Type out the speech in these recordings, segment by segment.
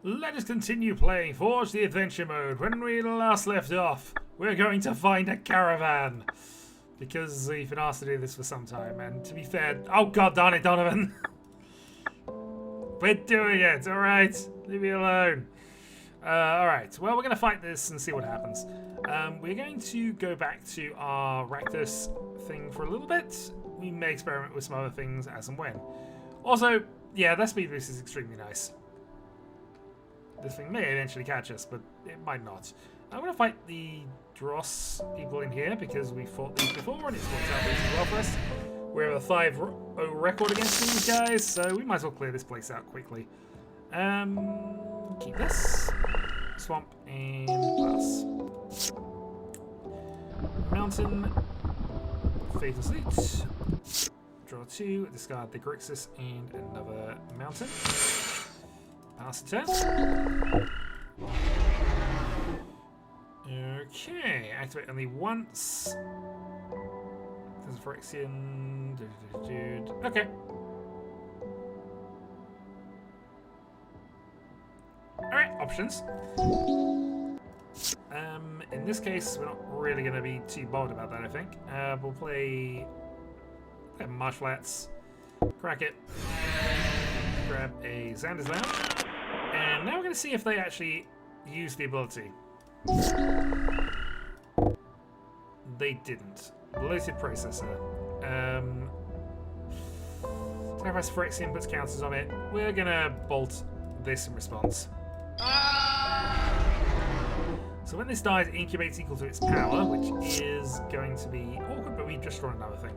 Let us continue playing Forge the Adventure mode. When we last left off, we're going to find a caravan. Because we've been asked to do this for some time, and to be fair... Oh god darn it, Donovan! We're doing it, alright? Leave me alone. Alright, well we're going to fight this and see what happens. We're going to go back to our Rakdos thing for a little bit. We may experiment with some other things as and when. Also, yeah, that speed boost is extremely nice. This thing may eventually catch us, but it might not. I'm going to fight the Dross people in here because we fought these before and it's worked out really well for us. We have a 5-0 record against these guys, so we might as well clear this place out quickly. Keep this. Swamp and glass. Mountain. Fatal Sleet. Draw 2, discard the Grixis and another mountain. Pass the turn. Okay, activate only once. There's a Phyrexian. Okay. Alright, options. In this case, we're not really going to be too bothered about that, I think. We'll play Marsh Flats, crack it, grab a Xander's Lounge, and now we're going to see if they actually use the ability. They didn't. Bloated Processor. Sacrifice Phyrexian puts counters on it. We're going to bolt this in response. So when this dies, it incubates equal to its power, which is going to be awkward, but we just draw another thing.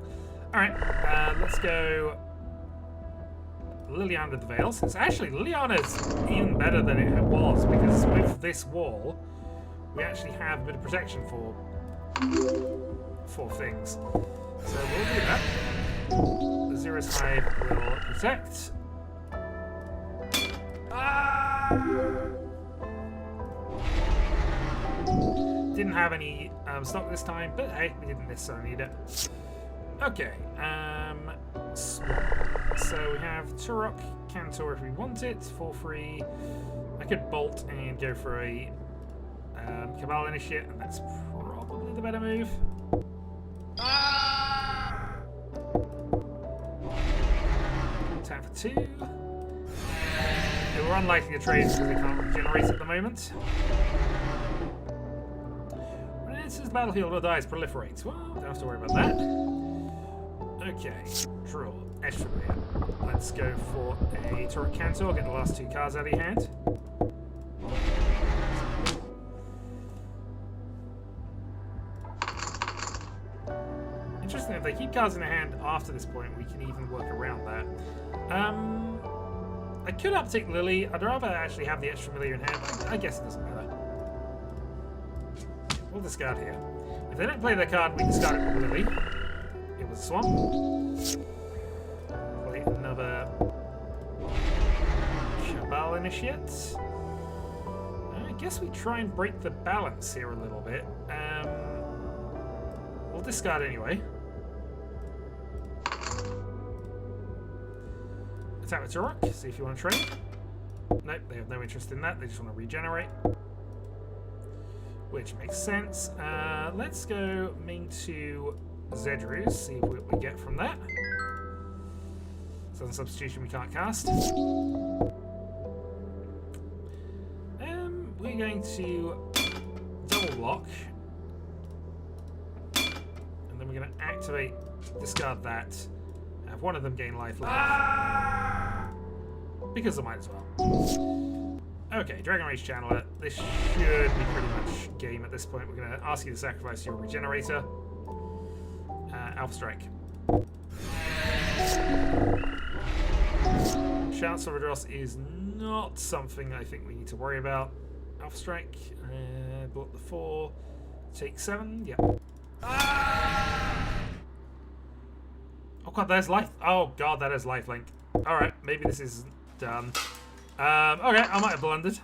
Alright, let's go Liliana the Veils. It's actually, Liliana's even better than it was, because with this wall, we actually have a bit of protection for things. So we'll do that. The Zero's Hive will protect. Didn't have any stock this time, but hey, we didn't necessarily need it. Okay, so we have Turok, Cantor if we want it, for free. I could bolt and go for a Cabal Initiate, and that's probably the better move. Tap for 2. We're unlikely to trade because we can't regenerate at the moment. When it enters the battlefield or dies, proliferates. Well, don't have to worry about that. Okay, draw. Extra player. Let's go for a Turret Cantor, get the last 2 cards out of your hand. Interesting, if they keep cards in their hand after this point, we can even work around that. I could uptick Lily. I'd rather actually have the extra familiar in hand, but I guess it doesn't matter. We'll discard here. If they don't play their card, we discard it with Lily. It was a swamp. Play another Cabal Initiate. I guess we try and break the balance here a little bit. We'll discard anyway. Attack with Turok, see if you want to trade. Nope, they have no interest in that, they just want to regenerate. Which makes sense. Let's go main to Zedrus, see what we get from that. Southern Substitution we can't cast. We're going to double block. And then we're going to activate, discard that. Have one of them gain life left. Because I might as well. Okay, Dragon Rage Channeler. This should be pretty much game at this point. We're going to ask you to sacrifice your Regenerator. Alpha Strike. Shouts of Dross is not something I think we need to worry about. Alpha Strike. Block the 4. Take 7. Yep. Oh god, there's life. Oh god, that is lifelink. Alright, maybe this is done. Okay, I might have blundered.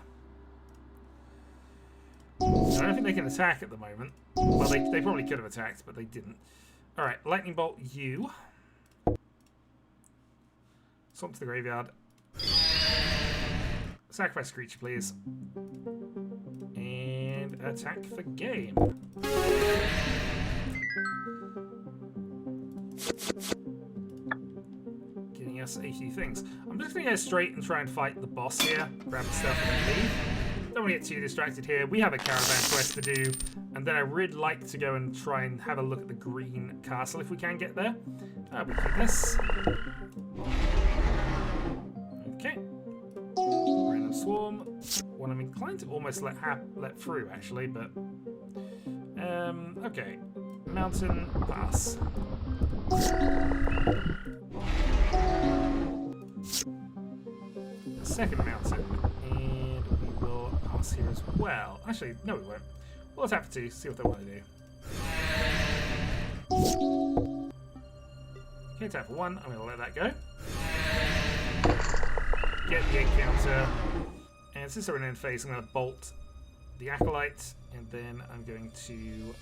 I don't think they can attack at the moment. Well, they probably could have attacked, but they didn't. Alright, Lightning Bolt you. Swamp to the graveyard. Sacrifice a creature, please. And attack for game. Getting us 80 things. I'm just going to go straight and try and fight the boss here. Grab the stuff and then leave. Don't want to get too distracted here. We have a caravan quest to do. And then I really like to go and try and have a look at the green castle if we can get there. We keep this. Okay. Random swarm. One I'm inclined to almost let through, actually, but... okay. Mountain, pass. Second mountain, and we will pass here as well. Actually, no, we won't. We'll attack for 2, see what they want to do. Okay, attack for 1. I'm going to let that go. Get the egg counter. And since we're in end phase, I'm going to bolt the acolyte, and then I'm going to.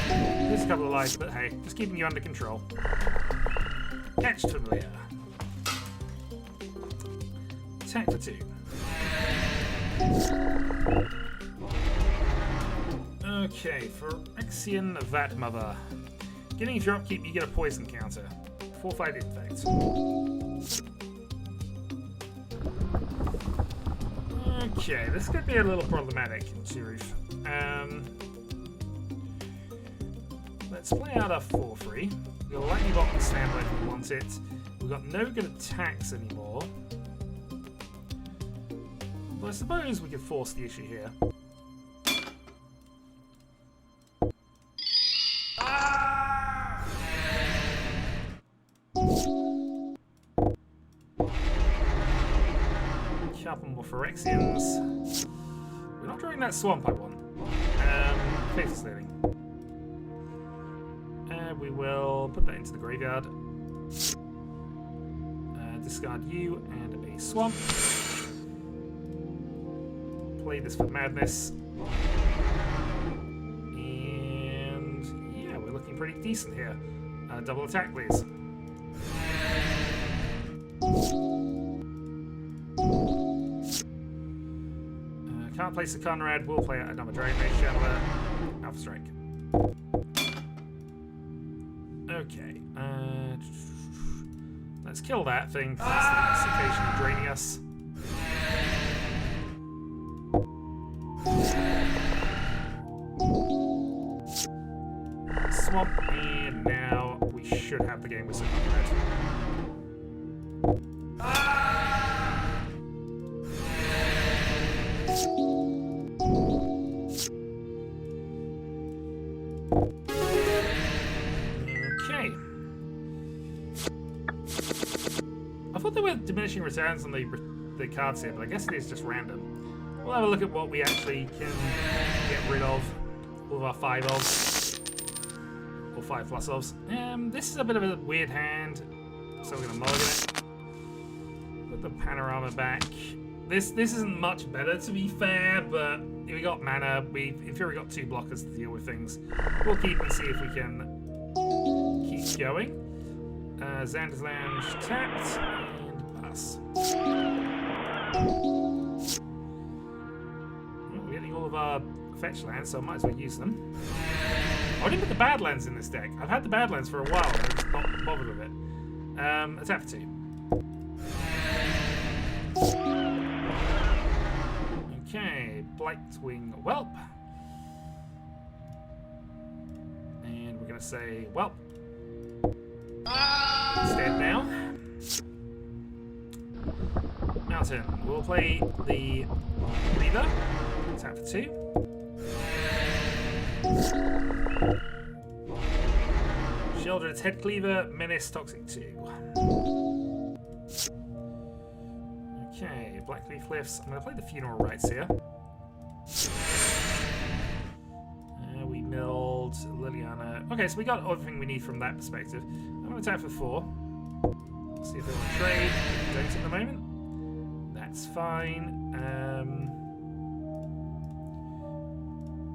There's a couple of lives, but hey, just keeping you under control. Catch familiar. Attack for 2. Okay, for Phyrexian Vat Mother. Getting if your upkeep, you get a poison counter. 4/5 infect. Okay, this could be a little problematic, Shirif. Let's play out our 4/3. We've got a lightning bolt and standby if we want it. We've got no good attacks anymore. But I suppose we could force the issue here. Couple more Phyrexians. We're not drawing that swamp I want. Faithful Sailing. We will put that into the graveyard. Discard you and a swamp. Play this for madness. And yeah, we're looking pretty decent here. Double attack, please. Can't place a Conrad, we'll play another Dragon Mage Channeler. Alpha Strike. Okay. Let's kill that thing, because that's occasionally draining us. Swamp, and now we should have the game with some Conrad. I thought there were diminishing returns on the cards here, but I guess it is just random. We'll have a look at what we actually can get rid of. All of our 5 elves. Or 5+ elves. This is a bit of a weird hand, so we're going to mulligan it. Put the panorama back. This isn't much better, to be fair, but we got mana. In theory, we got 2 blockers to deal with things. We'll keep and see if we can keep going. Xander's Lounge tapped, and pass. We're getting all of our fetch lands, so I might as well use them. I didn't put the Badlands in this deck. I've had the Badlands for a while, and I'm just not bothered with it. Attack for 2. Okay, Blightwing Whelp. And we're going to say Whelp. Stand now. Mountain. We'll play the Reaver. Attack for 2. Sheoldred's Head Cleaver. Menace Toxic 2. Okay, Blackleaf Cliffs. I'm going to play the Funeral Rites here. We milled Liliana. Okay, so we got everything we need from that perspective. I'm going to attack for 4. See if they want to trade. Don't at the moment. That's fine.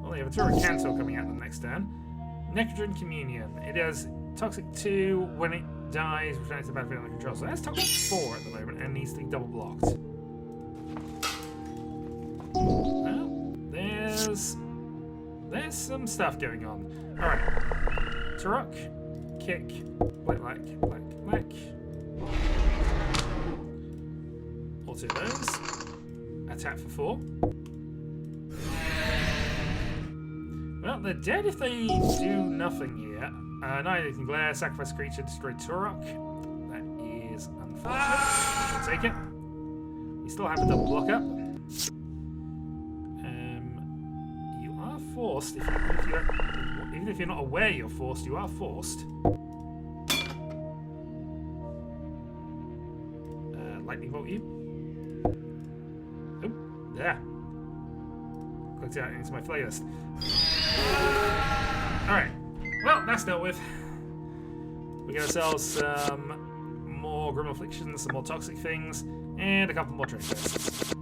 Well, they have a Tura Canto coming out the next turn. Necrodron Communion. It has Toxic 2 when it dies, returns to the battlefield under control. So that's top 4 at the moment and needs to be double blocked. Well, there's some stuff going on. Alright. Turok, kick, black. Auto those. Attack for 4. Well, they're dead if they do nothing here. Annihilating Glare, sacrifice a creature, destroy Turok. That is unfortunate. We should take it. We still have a double block up. You are forced, even if you're not aware you're forced, you are forced. Lightning bolt you. Oh, there. Clicked out into my playlist. Alright. Well, that's dealt with. We get ourselves some more Grim Afflictions, some more toxic things, and a couple more trade chests.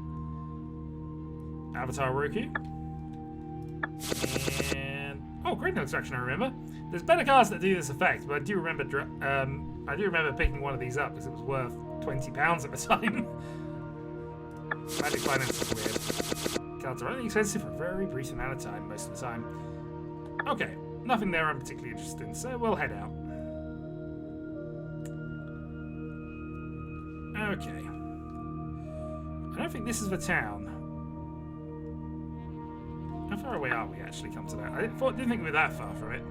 Avatar Roku. And oh, Great Note Extraction, I remember. There's better cards that do this effect, but I do remember picking one of these up because it was worth £20 at the time. Magic Finance is weird. Cards are only expensive for a very brief amount of time most of the time. Okay, nothing there I'm particularly interested in, so we'll head out. Okay. I don't think this is the town. How far away are we actually come to that? I didn't think we were that far from it.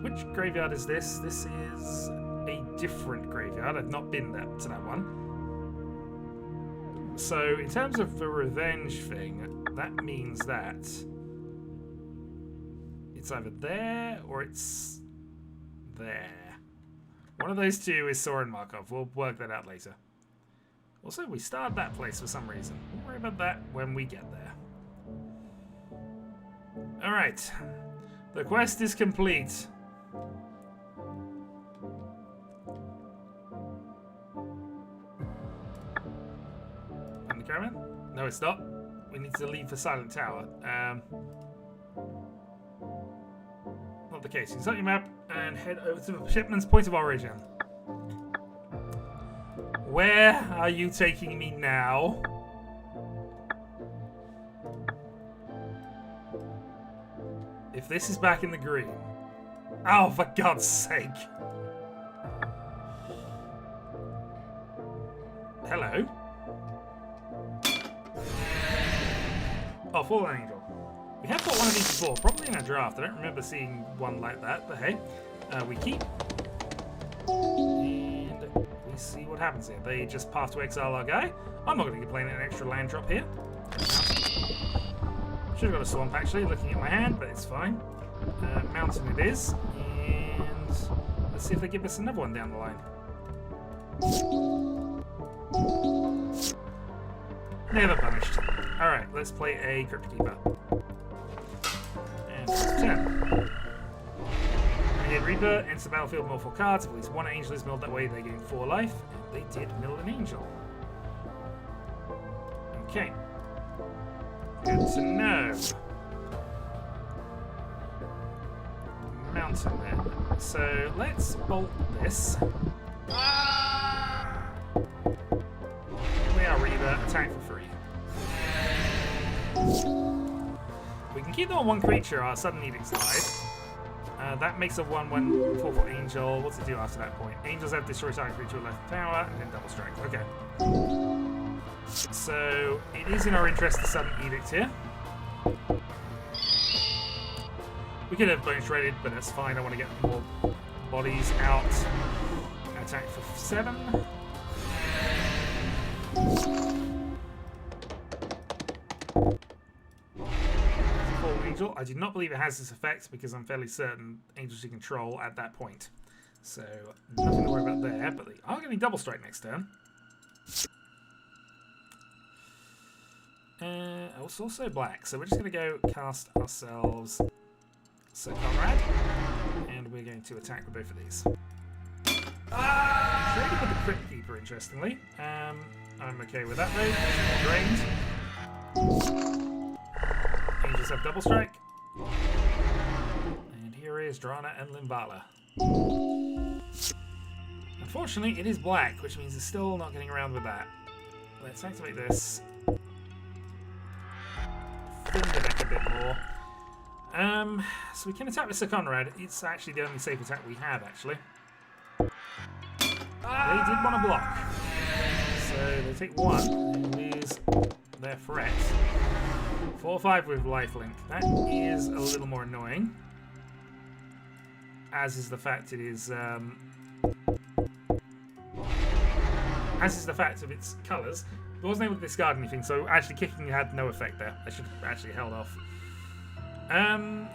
Which graveyard is this? This is a different graveyard. I've not been there to that one. So, in terms of the revenge thing, that means that it's either there or it's there. One of those two is Soren Markov. We'll work that out later. Also, we started that place for some reason. We'll worry about that when we get there. Alright. The quest is complete. And the caravan? No, it's not. We need to leave the Silent Tower. Not the case. Insert your map and head over to the shipment's point of origin. Where are you taking me now? If this is back in the green. Oh, for God's sake. Hello? Oh, Fallen Angel. We have got one of these before, probably in a draft. I don't remember seeing one like that, but hey. We keep. And we see what happens here. They just path to exile our guy. I'm not going to complain at an extra land drop here. Should have got a swamp actually, looking at my hand, but it's fine. Mountain it is. And let's see if they give us another one down the line. Never punished. Alright, let's play a Crypt Keeper. And 10. Renegade Reaper enters the battlefield with multiple cards. If at least one angel is milled that way, they gain 4 life. And they did mill an angel. Okay. Good to know. Mountain then. So let's bolt this. We are Reaver, attack for free. We can keep them on one creature, our sudden need exiled. That makes a 1/1 4/4 angel. What's it do after that point? Angels have destroy target creature with left power and then double strike. Okay. So it is in our interest to sudden edict here. We could have bonus rated, but that's fine. I want to get more bodies out. Attack for 7. Angel. I do not believe it has this effect because I'm fairly certain angels you control at that point. So nothing to worry about there, but they are going to double strike next turn. It's also black, so we're just going to go cast ourselves Sir Conrad, and we're going to attack with both of these. Traded with the Crypt Keeper, interestingly. I'm okay with that though. Drained. Angels have double strike. And here is Drana and Limbala. Unfortunately, it is black, which means it's still not getting around with that. Let's activate this. Thin the deck a bit more. So we can attack with Sir Conrad. It's actually the only safe attack we have, actually. They did want to block. So they take 1 and lose their threat. 4/5 with lifelink. That is a little more annoying. As is the fact it is... as is the fact of its colours. It wasn't able to discard anything, so actually kicking had no effect there. I should have actually held off.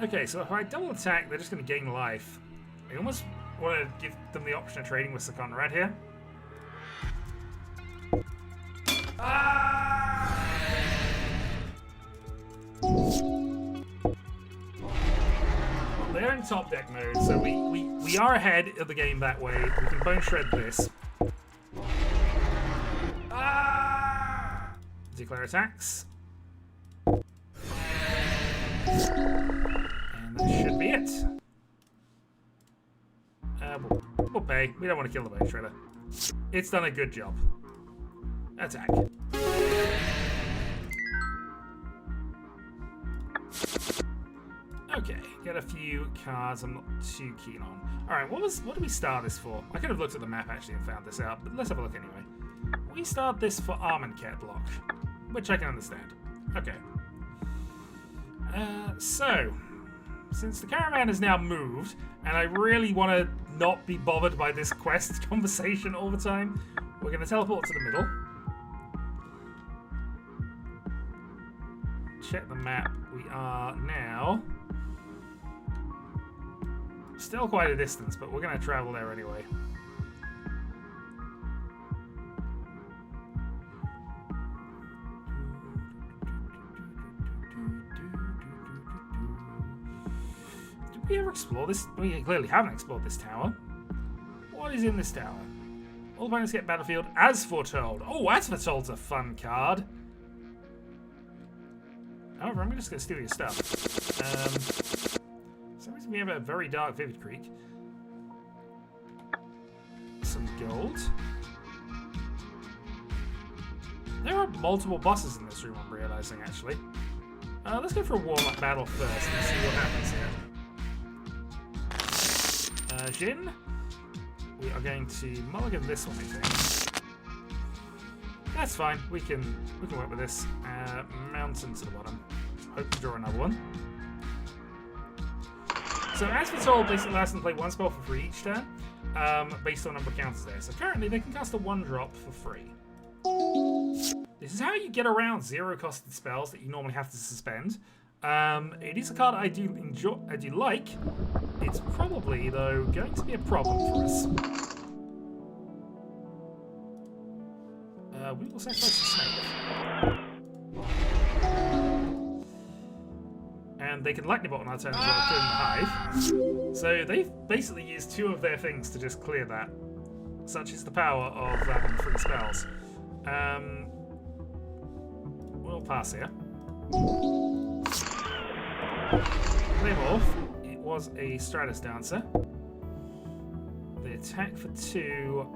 Okay, so if I double attack, they're just going to gain life. I almost want to give them the option of trading with Sir Conrad here. They're in top deck mode, so we are ahead of the game that way. We can bone shred this. Declare attacks. And that should be it. We'll pay. We don't want to kill the bone shredder. It's done a good job. Attack. Okay, get a few cards I'm not too keen on. Alright, what do we start this for? I could have looked at the map actually and found this out, but let's have a look anyway. We start this for Armenket block, which I can understand. Okay. So, since the Caravan has now moved, and I really want to not be bothered by this quest conversation all the time, we're going to teleport to the middle. Check the map. We are now still quite a distance, but we're going to travel there anyway. Did we ever explore this? We clearly haven't explored this tower. What is in this tower? All opponents get battlefield as foretold. Oh, as foretold's a fun card. However, I'm just going to steal your stuff. For some reason we have a very dark Vivid Creek. Some gold. There are multiple bosses in this room, I'm realizing, actually. Let's go for a warm-up battle first and see what happens here. Jin. We are going to mulligan this one, I think. That's fine. We can work with this. Mountain to the bottom. Hope to draw another one. So as for told, basically allows them to play one spell for free each turn, based on number of counters there. So currently they can cast a 1-drop for free. This is how you get around zero-costed spells that you normally have to suspend. It is a card I do enjoy. I do like. It's probably, though, going to be a problem for us. We will sacrifice the snake. And they can lightning bolt on our turn as well, killing the hive. So they've basically used 2 of their things to just clear that. Such is the power of having free spells. We'll pass here. Playmorph. It was a Stratus Dancer. They attack for 2.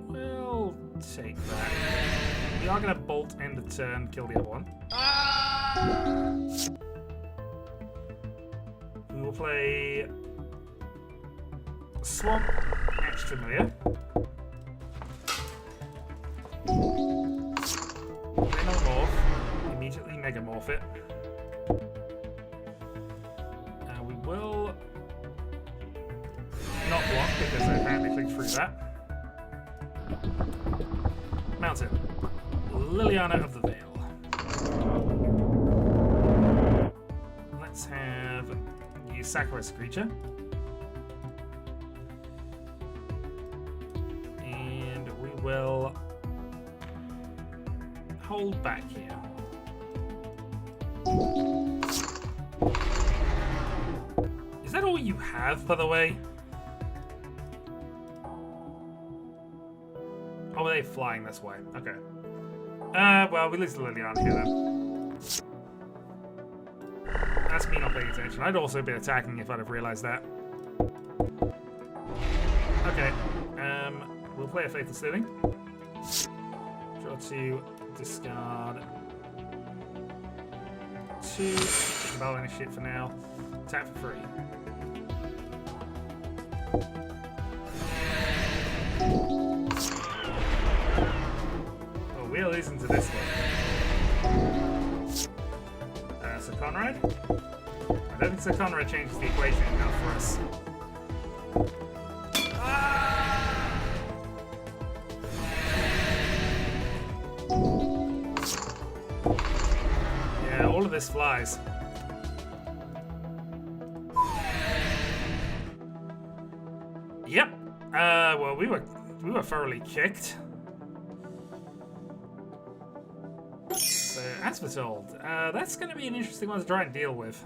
We'll take that. We are going to bolt end of turn, kill the other one. We will play Swamp Edge Familiar. Megamorph. Immediately Megamorph it. We will not block because I apparently clicked through that. Mountain. Liliana of the Veil. Let's have you sacrifice a creature. And we will hold back here. Is that all you have, by the way? Oh, are they flying this way? Okay. Well, we lose the Liliana here then. That's me not paying attention. I'd also been attacking if I'd have realized that. Okay. We'll play a Faithful Stealing. Draw 2, discard 2. Battle any shit for now. Tap for 3. Oh, we're losing to this one. Sir Conrad? I don't think Sir Conrad changes the equation enough for us. Yeah, all of this flies. Yep. Well, we were thoroughly kicked. So, as we're told, that's going to be an interesting one to try and deal with.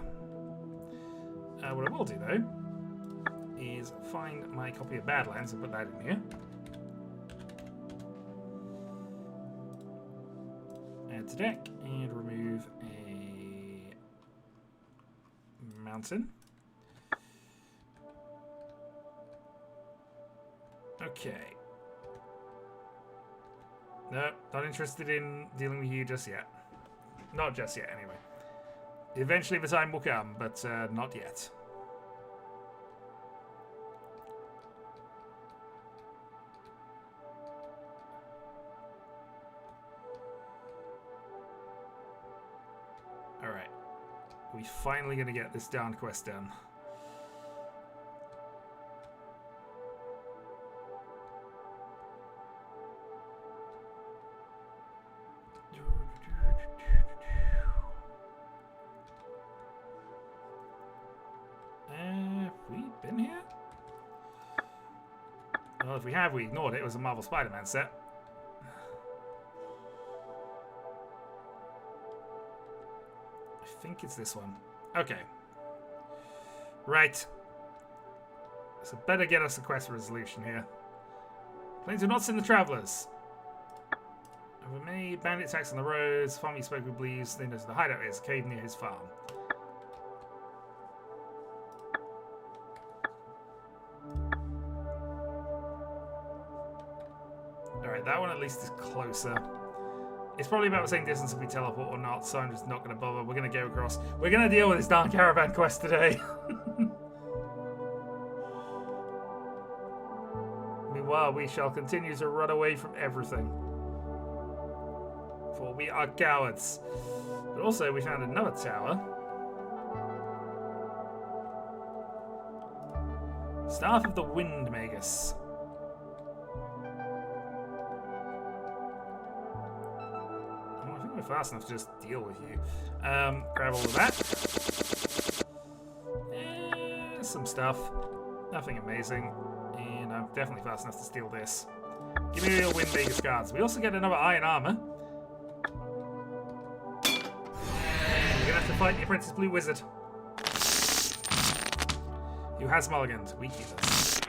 What I will do, though, is find my copy of Badlands and put that in here. Add to deck and remove a mountain. Okay. No, not interested in dealing with you just yet. Not just yet, anyway. Eventually the time will come, but not yet. Alright. We're finally going to get this darn quest done. Well, if we have, we ignored it. It was a Marvel Spider-Man set. I think it's this one. Okay. Right. So better get us a quest resolution here. Planes do not send the travelers. Over many bandit attacks on the roads, farm you spoke with believes they know the hideout is, a cave near his farm. Alright, that one at least is closer. It's probably about the same distance if we teleport or not, so I'm just not going to bother. We're going to go across. We're going to deal with this darn Caravan quest today. Meanwhile, we shall continue to run away from everything. For we are cowards. But also, we found another tower. Staff of the Wind Magus. Oh, I think we're fast enough to just deal with you. Grab all of that. Some stuff. Nothing amazing. And I'm definitely fast enough to steal this. Give me your Wind Magus cards. We also get another Iron Armor. We're gonna have to fight the Apprentice Blue Wizard. Who has mulligans. We keep this.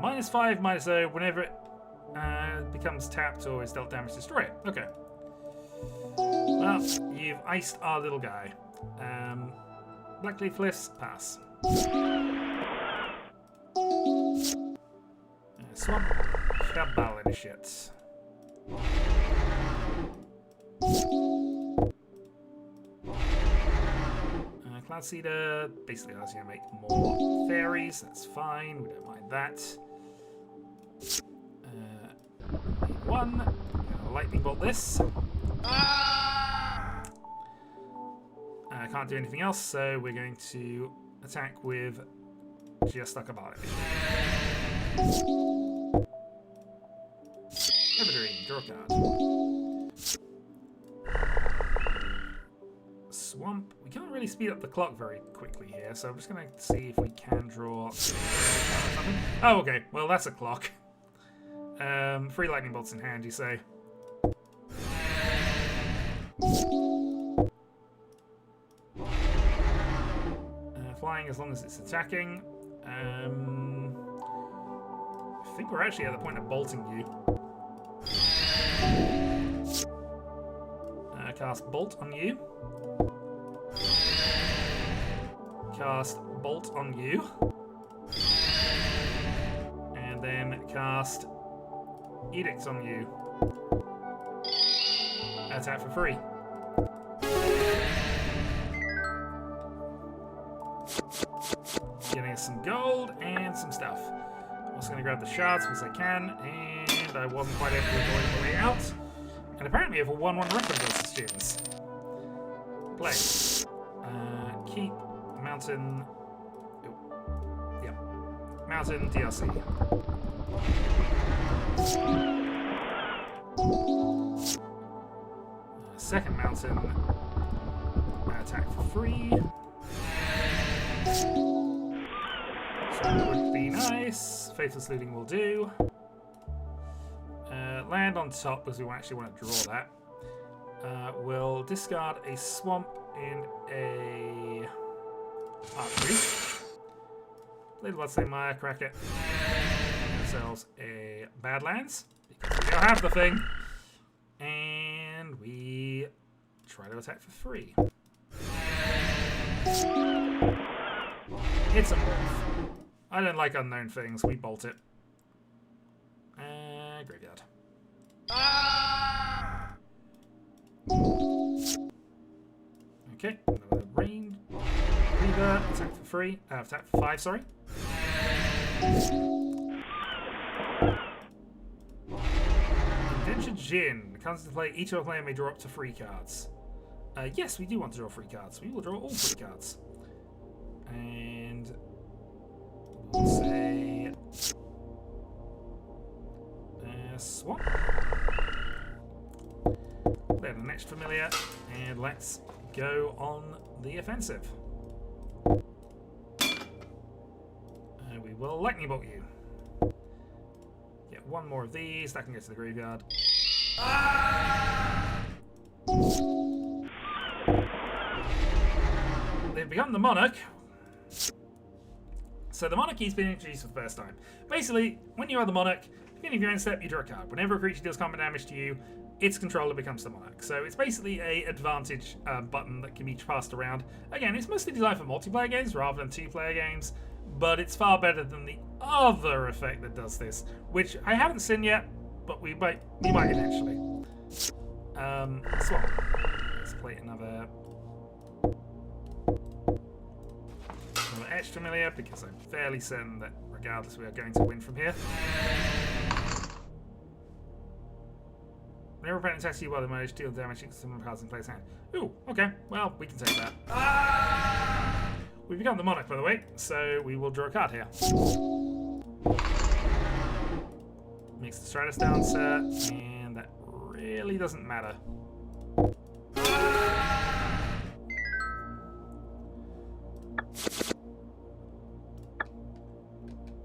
-5, -0. Whenever it becomes tapped or is dealt damage, destroy it. Okay. Well, you've iced our little guy. Blackleaf Cliffs, pass. Swamp. Cabal and shit. Cloud Seeder basically allows you to make more fairies. That's fine. We don't mind that. One. Lightning bolt this. I can't do anything else, so we're going to attack with just like a bard. Evergreen, draw a card. Swamp. We can't really speed up the clock very quickly here, so I'm just going to see if we can draw something. Oh, okay. Well, that's a clock. 3 lightning bolts in hand, you say? Flying as long as it's attacking. I think we're actually at the point of bolting you. Cast Bolt on you. cast Bolt on you. And then cast Edict on you. Attack for free. Getting us some gold and some stuff. I'm also going to grab the shards because I can, and I wasn't quite able to avoid on the way out. And apparently I have a 1-1 record versus students. Play. Keep Mountain. Oh, yep. Mountain DLC. Second mountain. Attack for free. So that would be nice. Faithless Looting will do. Land on top because we actually want to draw that. We'll discard a swamp and a archery. Play the Bloodstained Mire, crack it. Give ourselves a Badlands because we don't have the thing. And we try to attack for free. It's a morph. I don't like unknown things. We bolt it. Graveyard. Okay, another range. Reaver, attack for free. Attack for 5, sorry. Indentured Djinn. Comes into play. Each of our player may draw up to 3 cards. Yes, we do want to draw 3 cards. We will draw all 3 cards. And we'll say swamp. Then the next familiar, and let's go on the offensive. We will lightning bolt you. Get 1 more of these. That can go to the graveyard. They've become the Monarch. So the Monarchy's been introduced for the first time. Basically, when you are the Monarch, beginning of your end step, you draw a card. Whenever a creature deals combat damage to you, its controller becomes the Monarch. So it's basically a advantage button that can be passed around. Again, it's mostly designed for multiplayer games rather than 2-player games, but it's far better than the other effect that does this, which I haven't seen yet, but we might eventually. Swamp. Let's play another Etched Familiar, because I'm fairly certain that regardless we are going to win from here. Whenever opponent attacks you while the mage deal damage, you can summon cards in place hand. Ooh, okay, well, we can take that. We've become the Monarch, by the way, so we will draw a card here. Makes the Stratus Dancer, and that really doesn't matter.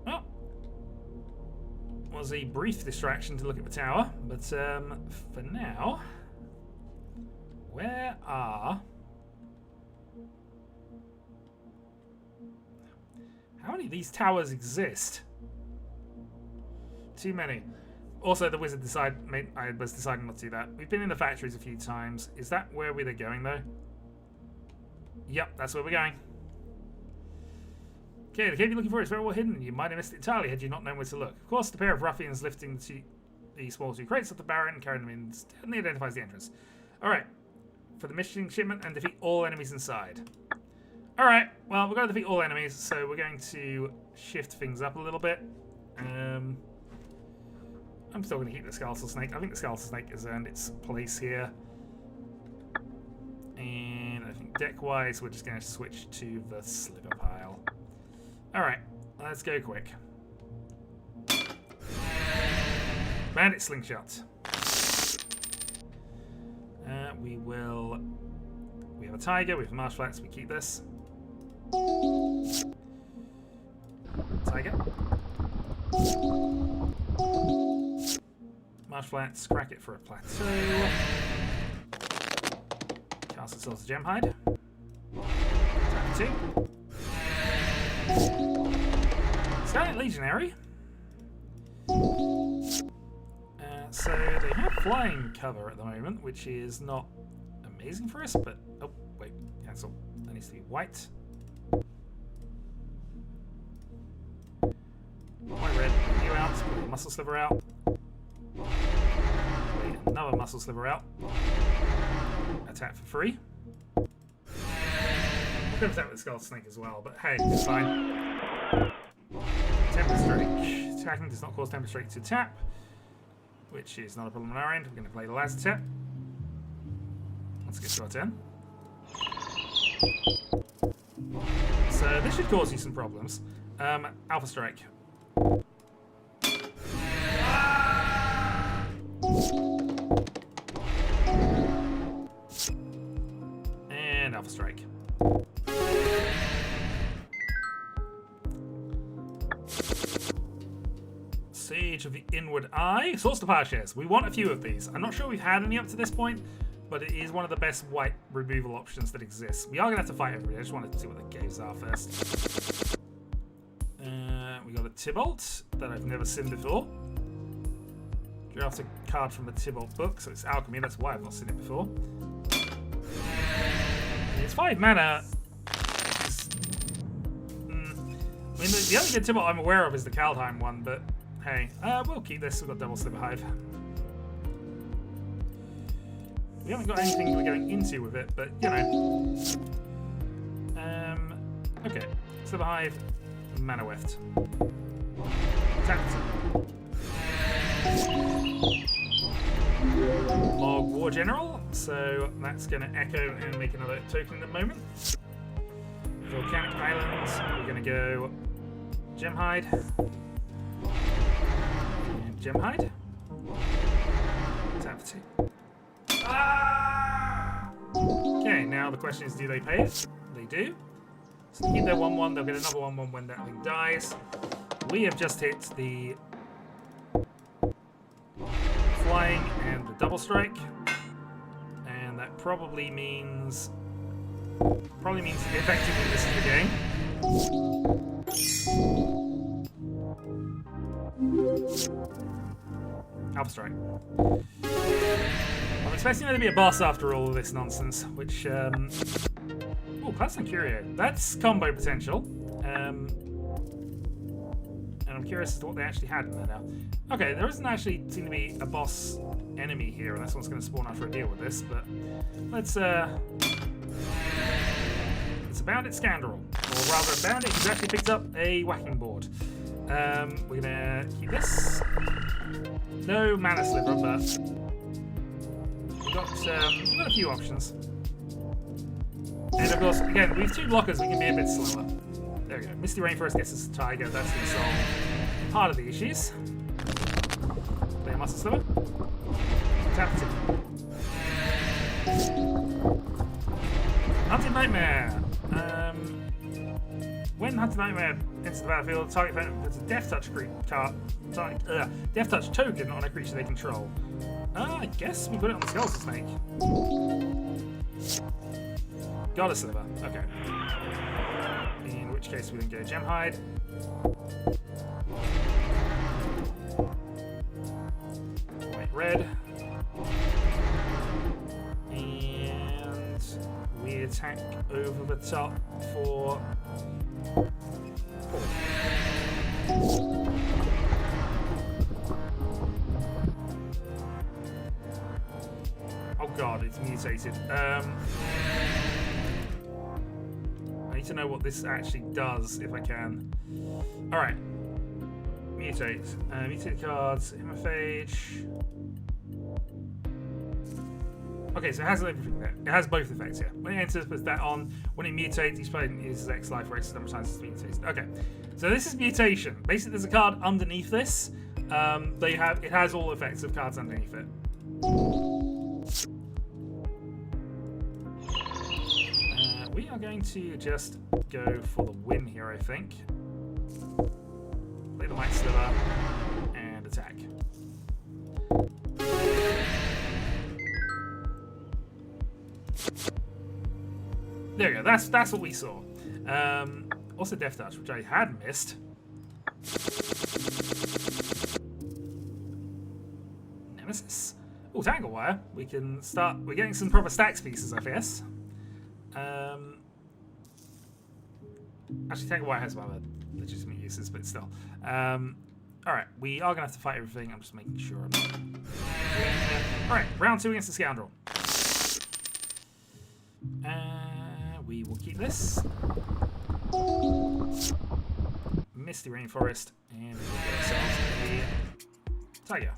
Well, was a brief distraction to look at the tower, but for now, where are... How many of these towers exist? Too many. Also, the wizard I was deciding not to do that. We've been in the factories a few times. Is that where we're going, though? Yep, that's where we're going. Okay, the cave you're looking for is very well hidden. You might have missed it entirely had you not known where to look. Of course, the pair of ruffians lifting the small 2 crates of the Baron and carrying them in certainly identifies the entrance. Alright, for the mission shipment and defeat all enemies inside. Alright, well, we're going to defeat all enemies, so we're going to shift things up a little bit. I'm still going to keep the Skeletal Snake. I think the Skeletal Snake has earned its place here. And I think deck-wise, we're just going to switch to the Sliver Pile. Alright, let's go quick. Bandit Slingshot. We have a Tiger, we have Marsh Flats, we keep this. Tiger. Marsh Flats, crack it for a plateau. Cast ourselves a Gemhide. Attack 2. Scarlet Legionary. So they have flying cover at the moment, which is not amazing for us, but... Oh, wait, cancel. That needs to be white. muscle sliver out. Wait, another muscle sliver out. Attack for free. We're going to attack with the Skull Snake as well, but hey, it's fine. Temper Strike. Attacking does not cause Temper Strike to tap, which is not a problem on our end. We're going to play the last tap. Let's get to our turn. So this should cause you some problems. Alpha Strike. And Alpha Strike. Siege of the Inward Eye. Source to Plowshares. We want a few of these. I'm not sure we've had any up to this point, but it is one of the best white removal options that exists. We are going to have to fight everybody. I just wanted to see what the caves are first. We got a Tybalt that I've never seen before. Draft a card from the Tybalt book, so it's Alchemy. That's why I've not seen it before. It's 5 mana. I mean, the only good Tybalt I'm aware of is the Kaldheim one, but hey, we'll keep this. We've got double Sliver Hive. We haven't got anything we're going into with it, but you know. Okay, Sliver Hive, Mana Weft. Log War General, so that's going to echo and make another token in the moment. Volcanic Islands, we're going to go Gemhide. And Gemhide. Tap 2. Okay, now the question is, do they pay it? They do. So they keep their 1-1, they'll get another 1-1 when that thing dies. We have just hit the flying and the double strike. And that probably means effectively this is the game. Alpha Strike. I'm expecting there to be a boss after all of this nonsense, which, oh, Class and Curio. That's combo potential. And I'm curious as to what they actually had in there now. Okay, there doesn't actually seem to be a boss enemy here, and that's what's going to spawn after a deal with this, but let's, it's a Bandit Scoundrel. Or rather, a Bandit who's actually picked up a whacking board. We're going to keep this. No Mana Sliver, but we've got a few options. And of course, again, we have 2 blockers, we can be a bit slower. There we go. Misty Rainforest gets us a Tiger, that's going to solve part of the issues. Play a Muscle Sliver. Tap 2. Hunted Nightmare. When Hunted Nightmare enters the battlefield, target opponent puts a Death Touch Death Touch token on a creature they control. I guess we put it on the Skeletal Snake. Got a Sliver. Okay. In which case we then go Gemhide. White red. And we attack over the top for 4. Oh god, it's mutated. I need to know what this actually does, if I can. Alright. Mutate. Mutate cards. Hemaphage. Okay, so it has everything there. It has both effects here. When it enters, puts that on. When it mutates, each player uses X life for X number of times it's mutated. Okay, so this is mutation. Basically, there's a card underneath this. It has all effects of cards underneath it. We are going to just go for the win here, I think. Play the Might Sliver and attack. There we go. That's what we saw. Also Death Touch, which I had missed. Nemesis. Oh, Tangle Wire. We can start. We're getting some proper stacks pieces, I guess. Actually, Tangle Wire has one of the legitimate uses, but still. Alright, we are going to have to fight everything. I'm just making sure I'm not... Alright, round 2 against the Scoundrel. We will keep this. Misty Rainforest. And we'll get ourselves a Tiger.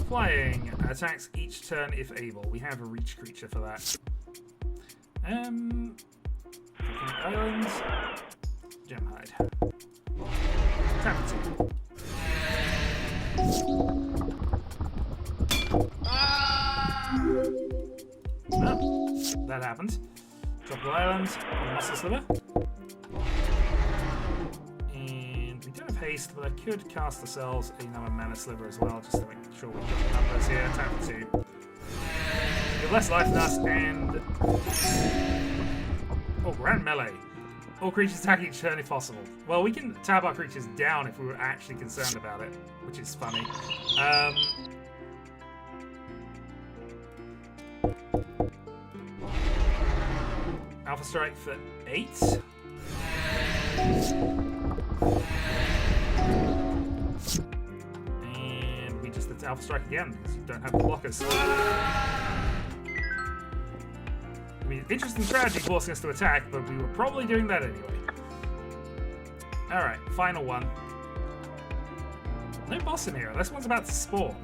Flying attacks each turn if able. We have a reach creature for that. Islands. Gemhide. Tap 2. Oh, that happened. Tropical Island. Muscle Sliver. And we don't have haste, but I could cast ourselves another Mana Sliver as well, just to make sure we've got the numbers here. Tap 2. You have less life than us, and... Oh, Grand Melee. All creatures attack each turn if possible. Well, we can tab our creatures down if we were actually concerned about it, which is funny. Alpha Strike for 8. And we just Alpha Strike again, because you don't have the blockers. I mean, interesting strategy forcing us to attack, but we were probably doing that anyway. Alright, final one. No boss in here. This one's about to spawn.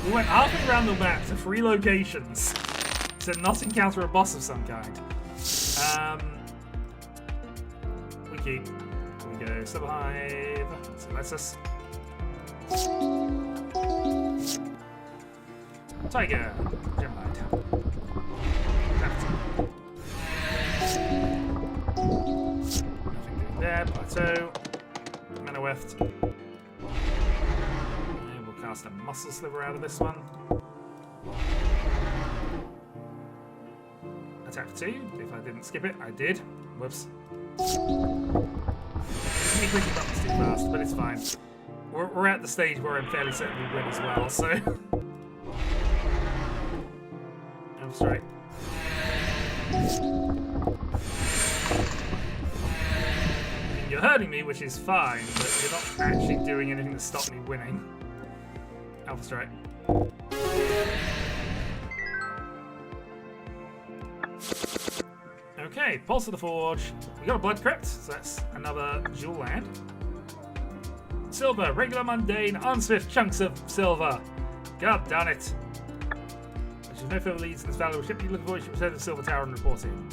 We went halfway around the map to 3 locations to not encounter a boss of some kind. We keep. We go Subhive. So that's us. Tiger. Gemhide. Nothing doing there. Plateau. Mana Weft. And we'll cast a Muscle Sliver out of this one. Attack for 2. If I didn't skip it, I did. Whoops. Me clicking buttons too fast, but it's fine. We're at the stage where I'm fairly certain we win as well, so. I'm straight. You're hurting me, which is fine, but you're not actually doing anything to stop me winning. Alpha Strike. Okay, Pulse of the Forge. We got a Blood Crypt, so that's another jewel land. Silver, regular, mundane, unswift chunks of silver. God damn it. There's no further leads in this valuable ship. You look for, you should return to the Silver Tower and report in.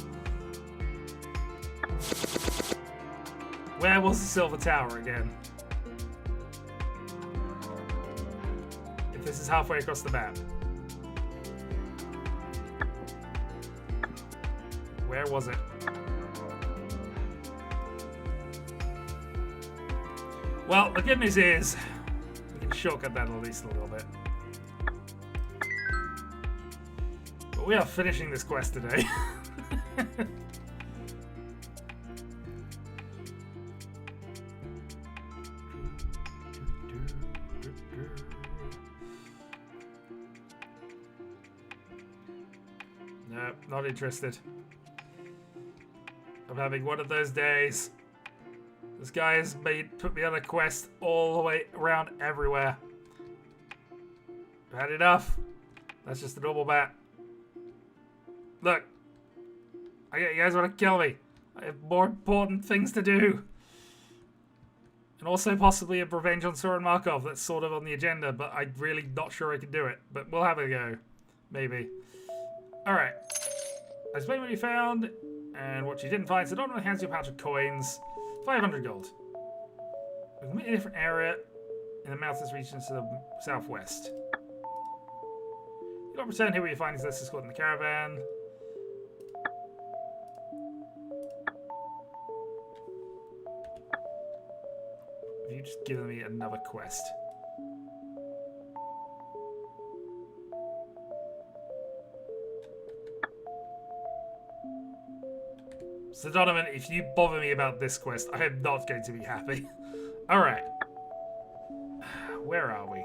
Where was the Silver Tower again? If this is halfway across the map. Where was it? Well, the good news is we can shortcut that at least a little bit. But we are finishing this quest today. Nope, not interested. I'm having one of those days. This guy has put me on a quest all the way around everywhere. I've had enough. That's just a normal bat. Look. You guys want to kill me. I have more important things to do. And also possibly a revenge on Soren Markov. That's sort of on the agenda, but I'm really not sure I can do it. But we'll have a go. Maybe. Alright. Explain what you found and what you didn't find. So not hands you a pouch of coins. 500 gold. We can meet a different area in the mountainous regions to the southwest. You don't return here where you find this escort in the caravan. Have you just given me another quest? So Donovan, if you bother me about this quest, I am not going to be happy. Alright. Where are we?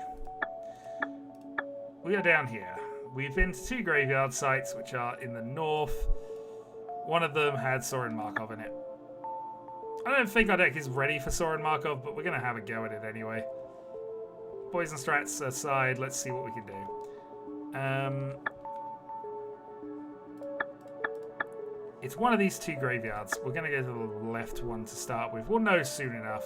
We are down here. We've been to 2 graveyard sites, which are in the north. One of them had Soren Markov in it. I don't think our deck is ready for Sorin Markov, but we're going to have a go at it anyway. Poison strats aside, let's see what we can do. It's one of these two graveyards. We're going to go to the left one to start with. We'll know soon enough.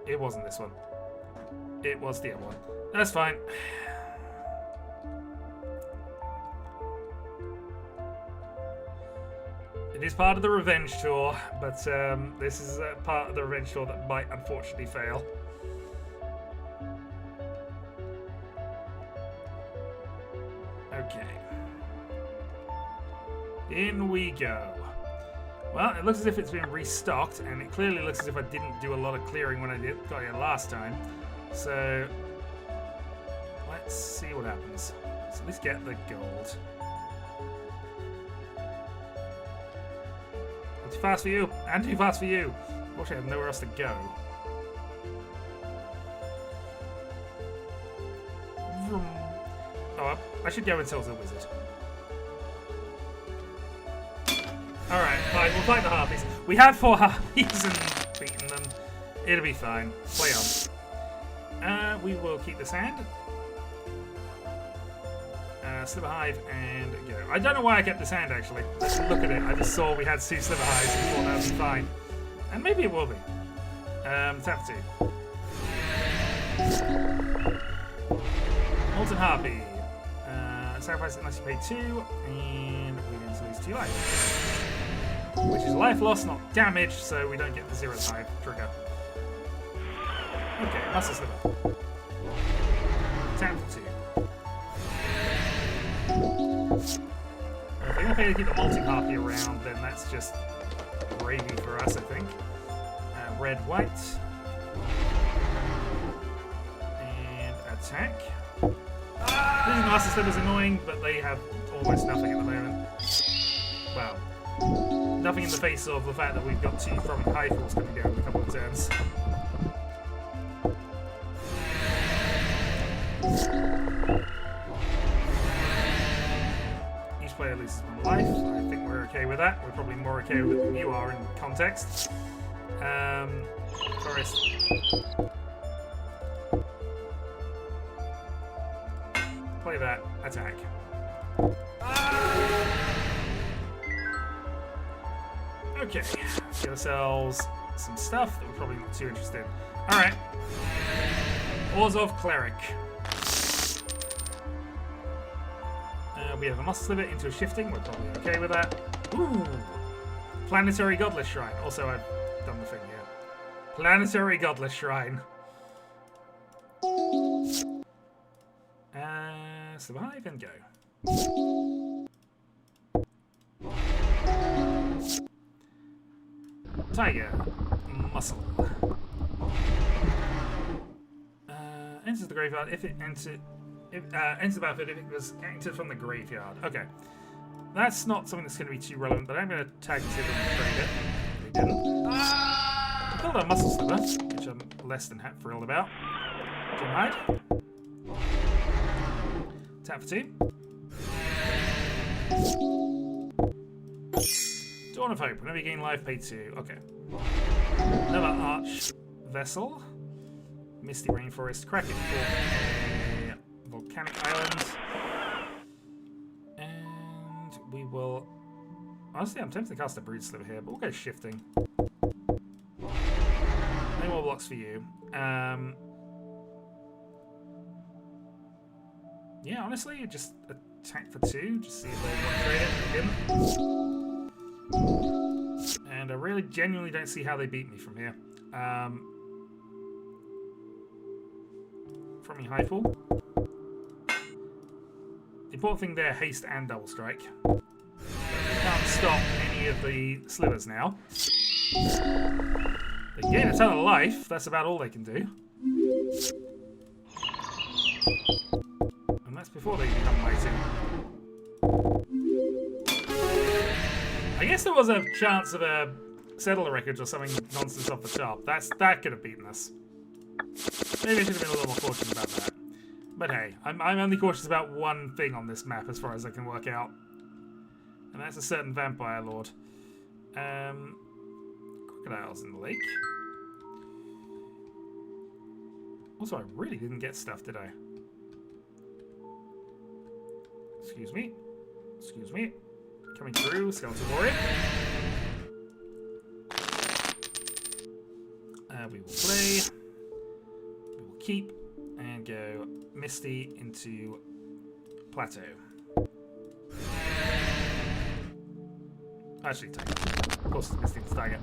It wasn't this one. It was the other one. That's fine. It is part of the revenge tour, but this is a part of the revenge tour that might unfortunately fail. Okay. In we go. Well, it looks as if it's been restocked, and it clearly looks as if I didn't do a lot of clearing when I got here last time. So, let's see what happens. So at least get the gold. Too fast for you, and too fast for you. Unfortunately, I have nowhere else to go. Oh, I should go and tell the wizard. Alright, fine, we'll fight the harpies. We have 4 harpies and beaten them. It'll be fine. Play on. We will keep this hand. Sliver Hive and go. I don't know why I kept this hand actually. Let's look at it. I just saw we had 2 Sliver Hives and thought that would be fine. And maybe it will be. Tap 2. Molten Harpy. Sacrifice it unless you pay 2, and we going to lose 2 life. Which is life loss, not damage, so we don't get the 0-5 trigger. Okay, Muscle Sliver. Tap 2. If they're going to pay to keep the Molten Harpy around, then that's just gravy for us, I think. Red, white. And attack. Losing Master Sliver is annoying, but they have almost nothing at the moment. Well, nothing in the face of the fact that we've got 2 from High Force coming down in a couple of turns. Each player loses 1 life. I think we're okay with that. We're probably more okay with it than you are in context. Forest. Play that. Attack. Okay. Get ourselves some stuff that we're probably not too interested in. Alright. Orzhov Cleric. We have a Muscle Sliver into a Shifting. We're probably okay with that. Ooh! Planetary Godless Shrine. Also, I've done the thing here. Planetary Godless Shrine. Survive and go. Tiger. Muscle. Enters the graveyard if it enters the battlefield if it was entered from the graveyard. Okay. That's not something that's going to be too relevant, but I'm going to tag it and trade it. They didn't. I killed our Muscle Sliver, which I'm less than thrilled about. Jim Hyde. Tap for 2. Dawn of Hope. Whenever you gain life, pay 2. Okay. Another Arch Vessel. Misty Rainforest. Kraken for a Volcanic Island. And we will... Honestly, I'm tempted to cast a Brood Sliver here, but we'll go Shifting. No more blocks for you. Yeah, honestly, just attack for 2, just see if they want to trade it. They didn't. And I really genuinely don't see how they beat me from here. From me Highfall. The important thing there, haste and double strike. But they can't stop any of the slivers now. They gain a ton of life, that's about all they can do. And that's before they become mighty. I guess there was a chance of a settle the records or something nonsense off the top. That could have beaten us. Maybe I should have been a little more cautious about that. But hey, I'm only cautious about one thing on this map as far as I can work out. And that's a certain vampire lord. Crocodiles in the lake. Also, I really didn't get stuff, did I? Excuse me. Excuse me. Coming through, Skeleton Warrior. We will play. We will keep and go Misty into Plateau. Actually, Tiger. Of course, it's Misty into Tiger.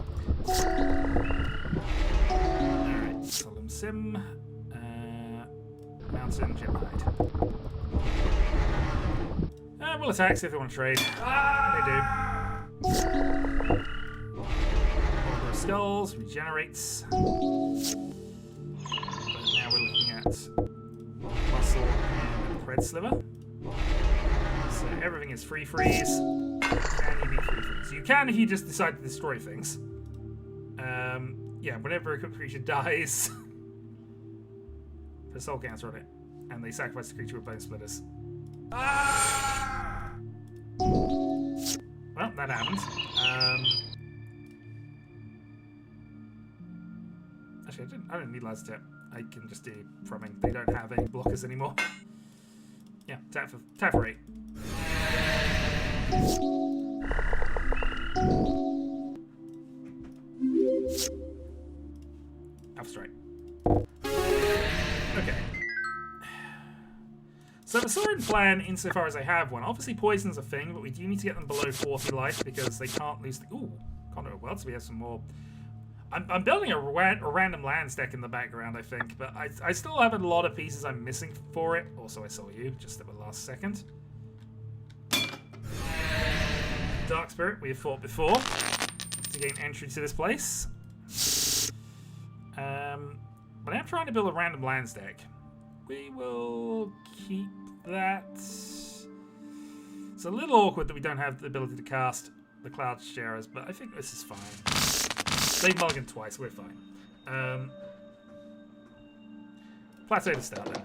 Alright, Solemn Sim. Mountain, Gem Hide. We'll attack, see if they want to trade. They do. Order of Skulls, regenerates. But now we're looking at Muscle and Red Sliver. So everything is free freeze. Can you beat free freeze? You can if you just decide to destroy things. Yeah, whenever a creature dies, put Soul Cancer on it, and they sacrifice the creature with Bone Splitters. Well, that happened. Actually, I don't need Last Tip. I can just do Frumming. They don't have any blockers anymore. Yeah, tap for 8. Alpha Strike. Okay. So the Sauron plan, insofar as I have one, obviously poison's a thing, but we do need to get them below 40 life because they can't lose the... Ooh, Conduit of Worlds, so we have some more... I'm building a random lands deck in the background, I think, but I still have a lot of pieces I'm missing for it. Also, I saw you, just at the last second. Dark Spirit, we have fought before to gain entry to this place. But I'm trying to build a random lands deck. We will keep that. It's a little awkward that we don't have the ability to cast the Cloud Sharers, but I think this is fine. They've mulliganed twice, we're fine. Plateau to start then.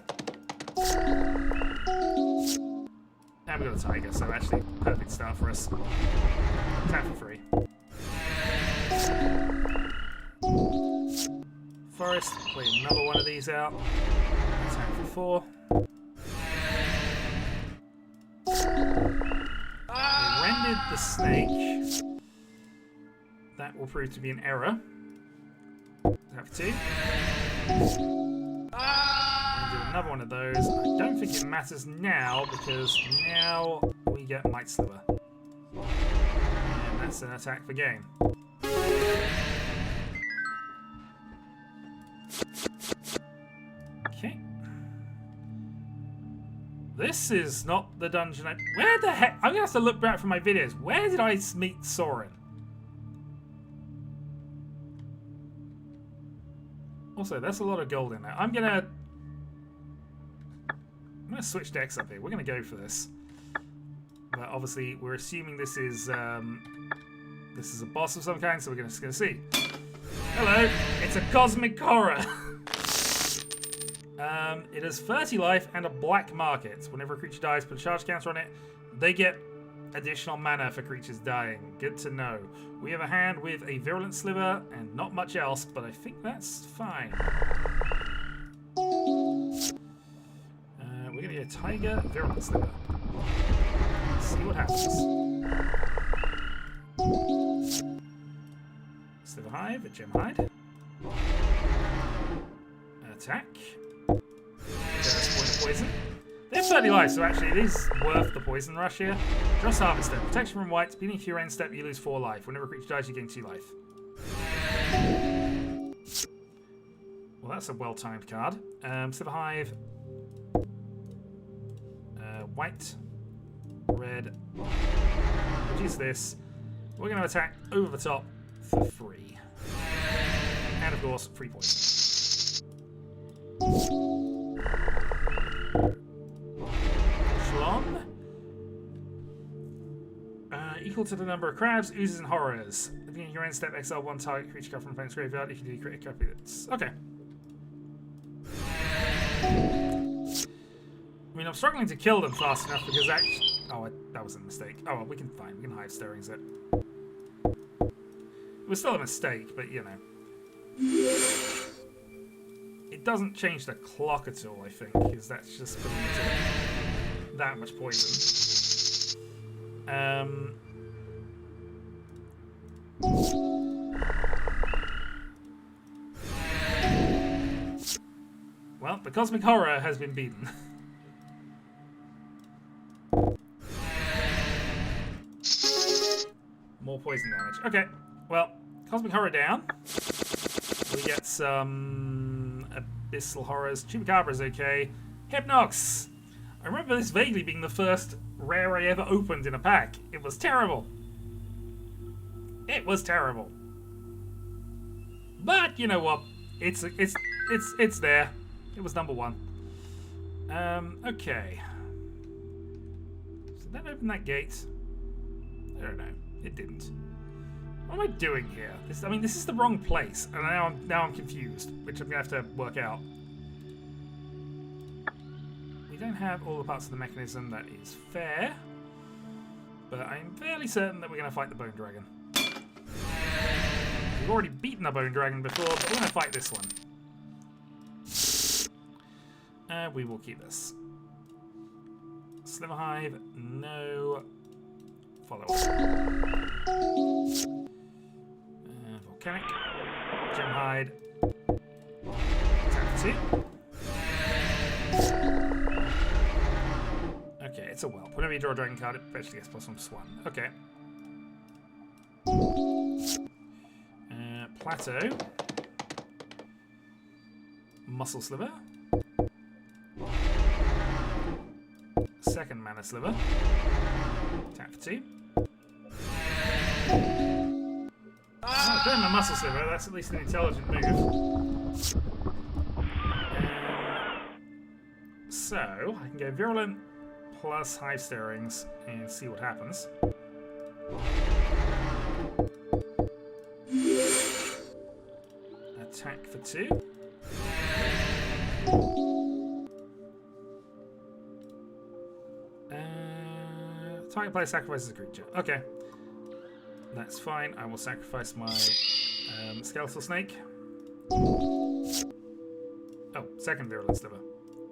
And we've got a Tiger, so actually perfect start for us. Tap for free. Forest, play another one of these out. Attack for 4. We rendered the snake. That will prove to be an error. Attack for 2. And do another one of those. I don't think it matters now because now we get Might Sliver. And that's an attack for game. Okay. This is not the dungeon Where the heck? I'm gonna have to look back from my videos. Where did I meet Sauron? Also, there's a lot of gold in there. I'm gonna switch decks up here. We're gonna go for this. But obviously, we're assuming this is a boss of some kind, so we're just gonna see. Hello, it's a cosmic horror. It has 30 life and a black market. Whenever a creature dies, put a charge counter on it. They get additional mana for creatures dying. Good to know. We have a hand with a Virulent Sliver and not much else, but I think that's fine. We're gonna go Tiger, Virulent Sliver. See what happens. Sliver Hive, a Gem Hide. Attack. First point of poison. They have 30 life, so actually it is worth the poison rush here. Dross Harvester. Protection from white. Beneath your end step, you lose 4 life. Whenever a creature dies, you gain 2 life. Well, that's a well-timed card. Sliver Hive. White. Red. Reduce this. We're going to attack over the top for free. And of course, free poison. Shlong. You equal to the number of crabs, oozes, and horrors. At the beginning of your end step, exile one target creature card from opponent's graveyard. If you do, create a copy. That's okay. I mean, I'm struggling to kill them fast enough because actually... Oh, that was a mistake. Oh, well, we can hive stirrings it. It was still a mistake, but you know. It doesn't change the clock at all, I think, because that's just putting into that much poison. Well, the Cosmic Horror has been beaten. More poison damage. Okay, well, Cosmic Horror down. We get some Abyssal Horrors. Chupacabra's okay. Hypnox! I remember this vaguely being the first rare I ever opened in a pack. It was terrible. It was terrible. But you know what? It's there. It was number 1. Okay. So that opened that gate. I don't know. It didn't. What am I doing here? This is the wrong place, and now I'm confused, which I'm gonna have to work out. We don't have all the parts of the mechanism. That is fair, but I'm fairly certain that we're gonna fight the Bone Dragon. We've already beaten the Bone Dragon before, but we're gonna fight this one. We will keep this. Sliver Hive, no. Follow up. Volcanic. Gem Hide. Tap 2. Okay, it's a whelp. Whenever you draw a dragon card, it eventually gets +1/+1. Okay. Plateau. Muscle Sliver. Second Mana Sliver. Tap for 2. Oh, turn my Muscle Sliver. That's at least an intelligent move. So, I can go Virulent plus Hive Stirrings and see what happens. Attack for 2. Target player sacrifices a creature. Okay. That's fine. I will sacrifice my Skeletal Snake. Oh, second Virulent Sliver.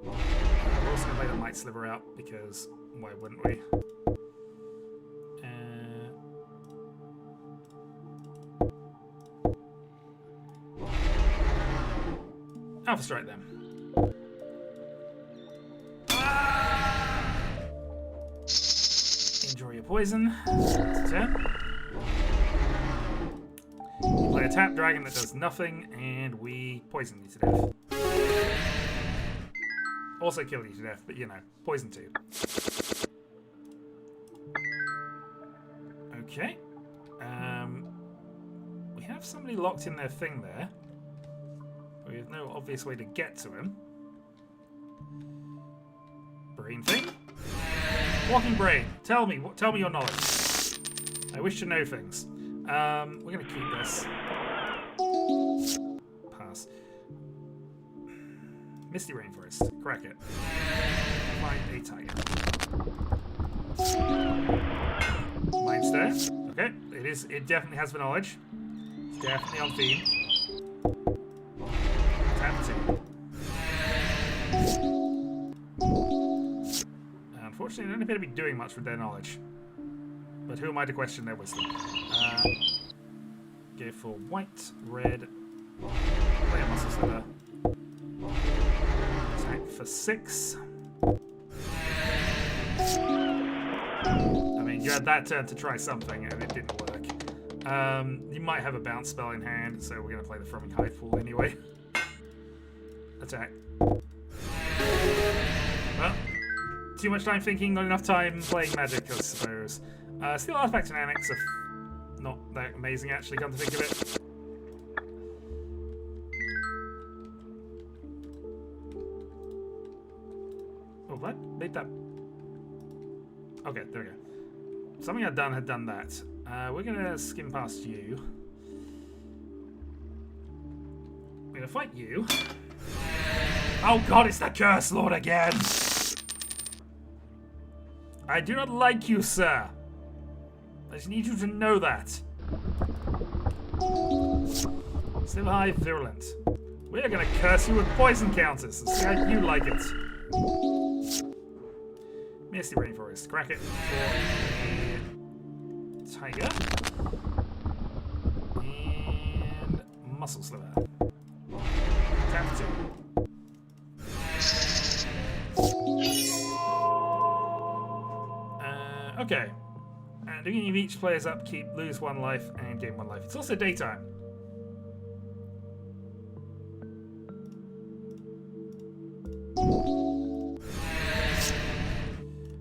We're also going to play the Might Sliver out because why wouldn't we? Alpha Strike them. Enjoy your poison. That's a turn. You play a tap dragon that does nothing, and we poison you to death. Also kill you to death, but you know, poison too. Okay. We have somebody locked in their thing there. We have no obvious way to get to him. Brain thing? Walking brain. Tell me your knowledge. I wish to know things. We're gonna keep this. Pass. Misty Rainforest. Crack it. Find a tiger. Mind Stone. Okay. It definitely has the knowledge. It's definitely on theme. Tap 2. Unfortunately, they don't appear to be doing much with their knowledge. But who am I to question their wisdom? Go for white, red, play a Muscle Sliver. Attack for 6. I mean, you had that turn to try something and it didn't work. You might have a bounce spell in hand, so we're going to play the Thrumming Hive Pool anyway. Attack. Well, too much time thinking, not enough time playing Magic, I suppose. Steel Artifact and Annex are not that amazing, actually, come to think of it. Oh, what? Made that. Okay, there we go. something had done that. We're gonna skim past you. We're gonna fight you. Oh god, it's the Curse Lord again! I do not like you, sir. I just need you to know that. Still high, virulent. We're gonna curse you with poison counters and see how you like it. Misty Rainforest. Crack it for a tiger. And Muscle Sliver. Tap 2. Okay. And beginning of each player's upkeep, lose 1 life and gain 1 life. It's also daytime.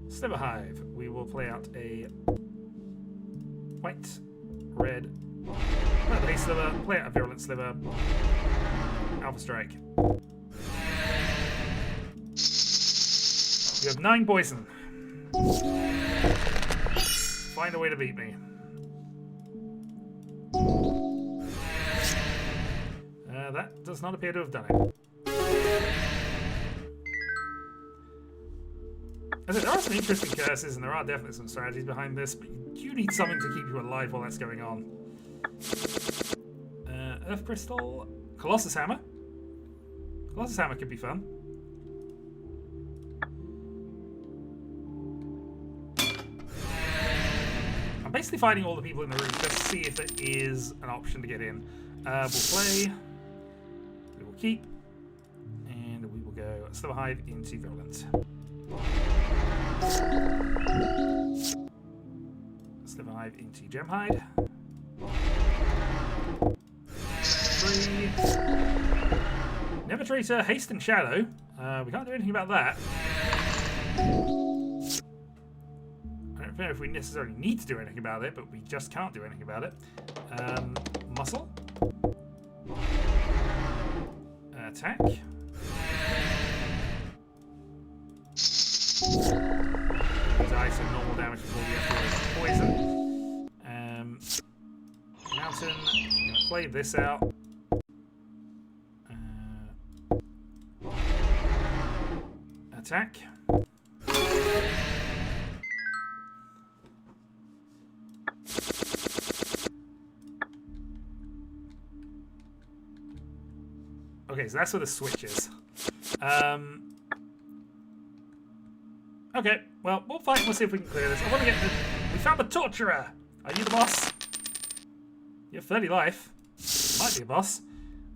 Sliver Hive. We will play out a white, red, play sliver, play out a virulent sliver, Alpha Strike. You have 9 poison. Find a way to beat me. That does not appear to have done it. There are some interesting curses, and there are definitely some strategies behind this, but you need something to keep you alive while that's going on. Earth Crystal, Colossus Hammer. Colossus Hammer could be fun. I'm basically finding all the people in the room just to see if there is an option to get in. We'll play, we will keep, and we will go Sliver Hive into Virulent. Sliver Hive into Gemhide. 3. Nevertrator, Haste and Shadow. We can't do anything about that. I don't know if we necessarily need to do anything about it, but we just can't do anything about it. Muscle. Attack. Die, so normal damage before we have to worry about poison. Mountain. I'm going to play this out. Attack. Okay, so that's where the switch is. Okay, well, we'll fight and we'll see if we can clear this. I want to get the... We found the Torturer! Are you the boss? You have 30 life. Might be a boss.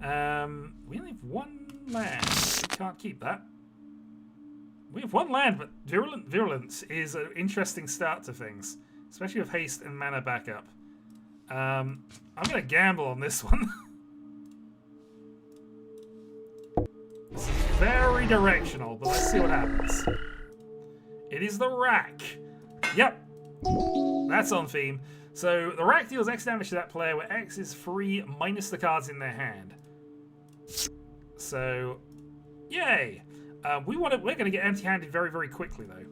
We only have 1 land. We can't keep that. We have 1 land, but Virulence is an interesting start to things. Especially with haste and mana backup. I'm going to gamble on this one. This is very directional, but let's see what happens. It is the Rack. Yep. That's on theme. So the Rack deals X damage to that player, where X is free minus the cards in their hand. So, yay. We're going to get empty-handed very, very quickly, though.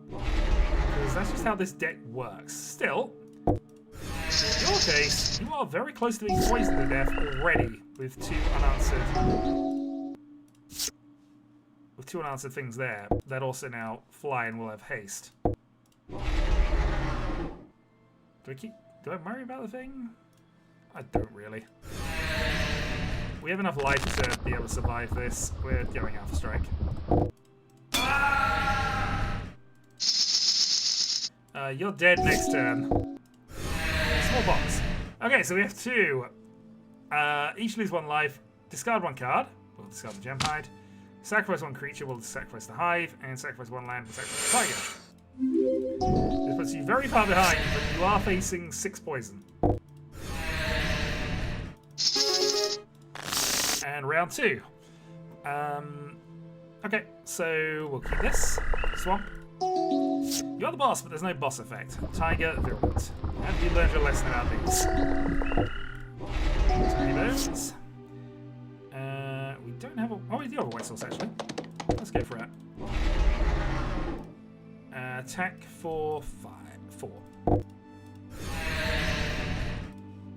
Because that's just how this deck works. Still, in your case, you are very close to being poisoned to death already with 2 unanswered things there that also now fly and will have haste. Do I worry about the thing? I don't really. We have enough life to be able to survive this. We're going Alpha Strike. You're dead next turn. Small box. Okay, so we have 2. Each lose 1 life. Discard 1 card. We'll discard the Gemhide. Sacrifice 1 creature, we'll sacrifice the Hive, and sacrifice 1 land, we'll sacrifice the Tiger. This puts you very far behind, but you are facing 6 poison. And round 2. Okay, so we'll keep this. Swamp. You're the boss, but there's no boss effect. Tiger, Virulent. Have you learned your lesson about these? Tiny Bones. We don't have a... Oh, we do have a White Source, actually. Let's go for it. Attack for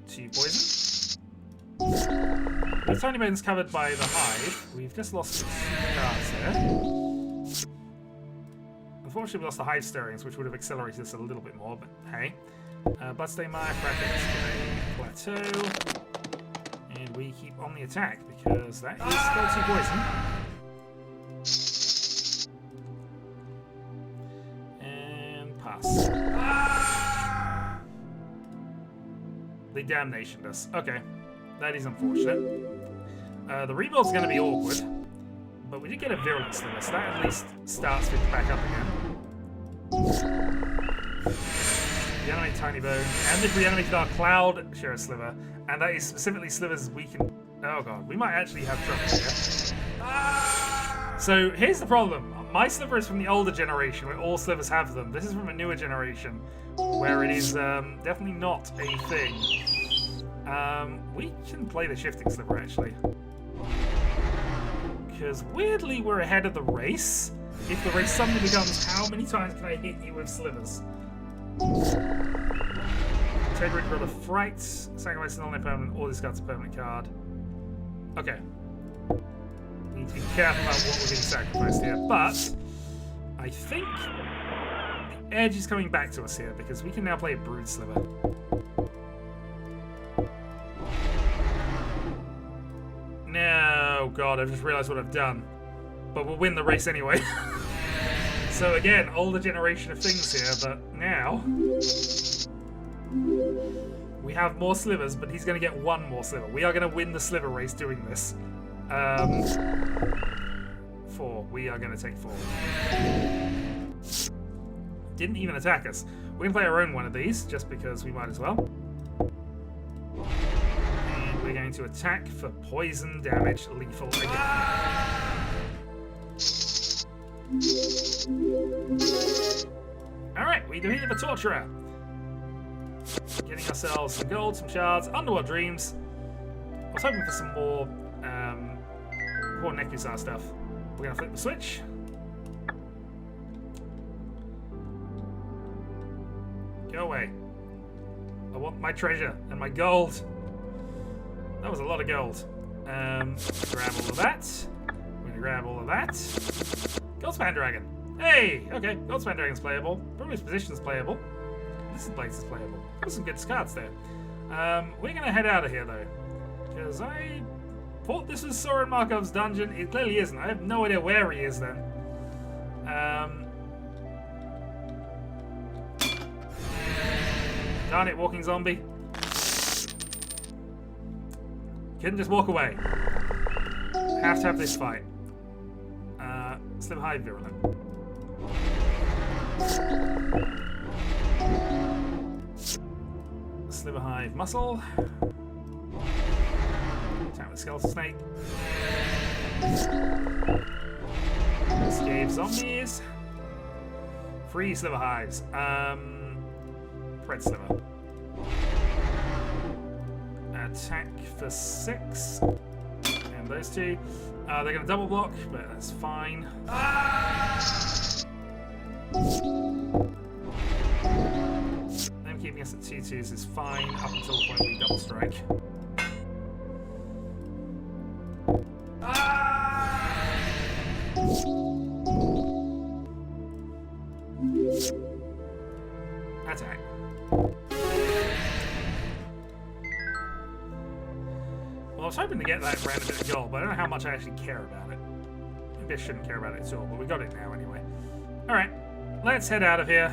2 poison. The Tiny Bone's covered by the hive. We've just lost 2 cards there. Unfortunately, we lost the hive stirrings, which would have accelerated this a little bit more, but hey. Bloodstain Mark, Rapids, Plateau. And we keep on the attack because that is still 2 poison. And pass. They damnationed us. Okay. That is unfortunate. The rebuild's going to be awkward. But we did get a Virulence to this. That at least starts things back up again. Reanimate Tiny Bone. And they've reanimated our Cloud Share Sliver. And that is specifically slivers we can... Oh god, we might actually have trouble here. So here's the problem. My sliver is from the older generation where all slivers have them. This is from a newer generation where it is definitely not a thing. We can play the shifting sliver actually. Because weirdly we're ahead of the race. If the race suddenly becomes how many times can I hit you with slivers? Integrity Gorilla Fright, sacrifice an online permanent or discards a permanent card. Okay. We need to be careful about what we're being sacrificed here, but I think the edge is coming back to us here because we can now play a Brood Sliver. No, god, I've just realised what I've done. But we'll win the race anyway. So again, older generation of things here, but now we have more slivers, but he's going to get 1 more sliver. We are going to win the sliver race doing this. 4. We are going to take 4. Didn't even attack us. We're going to play our own one of these, just because we might as well. And we're going to attack for poison damage, lethal again. Alright, we defeated the Torturer. Getting ourselves some gold, some shards, Underworld Dreams. I was hoping for some more Nekusar stuff. We're going to flip the switch. Go away. I want my treasure and my gold. That was a lot of gold. Grab all of that. We're going to grab all of that. Goldspan Dragon. Hey! Okay, Goldspan Dragon's playable. Privileged Position's playable. This place is playable. There's some good cards there. We're going to head out of here, though. Because I thought this was Soren Markov's dungeon. It clearly isn't. I have no idea where he is, then. Darn it, walking zombie. Couldn't just walk away. Have to have this fight. Slim High Virulent. Sliver Hive Muscle. Attack with Skeletal Snake. Escape Zombies. 3 Sliver Hives. Pred Sliver. Attack for 6. And those 2. They're going to double block, but that's fine. Them keeping us at 2/2s is fine up until the point we double strike. Attack. Well, I was hoping to get that random bit of gold, but I don't know how much I actually care about it. Maybe I shouldn't care about it at all, but we got it now anyway. Alright, let's head out of here.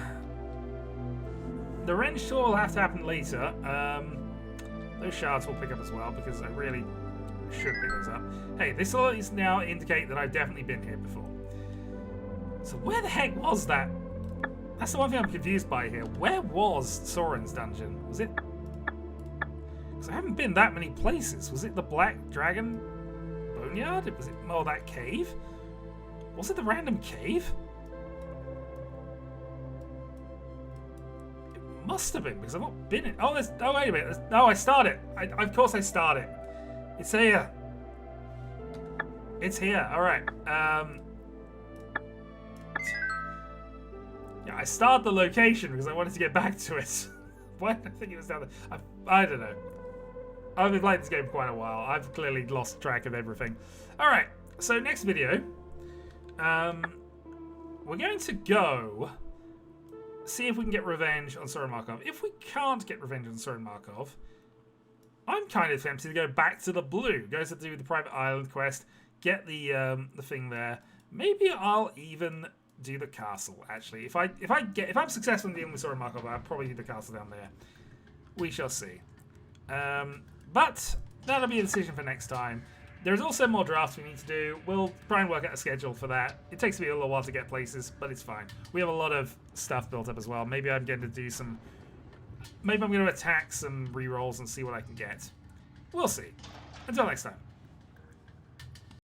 The wrench tour will have to happen later. Those shards will pick up as well, because I really should pick those up. Hey, this will at least now indicate that I've definitely been here before. So where the heck was that? That's the one thing I'm confused by here. Where was Soren's dungeon? Was it... Because I haven't been that many places. Was it the Black Dragon Boneyard? Was it that cave? Was it the random cave? It must have been, because I've not been in... Oh, wait a minute. No, I started. Of course I started. It's here. It's here. All right. Yeah, I started the location because I wanted to get back to it. Why did I think it was down there? I don't know. I've been playing this game quite a while. I've clearly lost track of everything. Alright, so next video, we're going to go see if we can get revenge on Soren Markov. If we can't get revenge on Soren Markov, I'm kind of tempted to go back to the blue. Go to do the private island quest, get the thing there. Maybe I'll even do the castle. Actually, if I'm successful in dealing with Soren Markov, I'll probably do the castle down there. We shall see. But that'll be a decision for next time. There's also more drafts we need to do. We'll try and work out a schedule for that. It takes me a little while to get places, but it's fine. We have a lot of stuff built up as well. Maybe I'm going to do some... Maybe I'm going to attack some rerolls and see what I can get. We'll see. Until next time.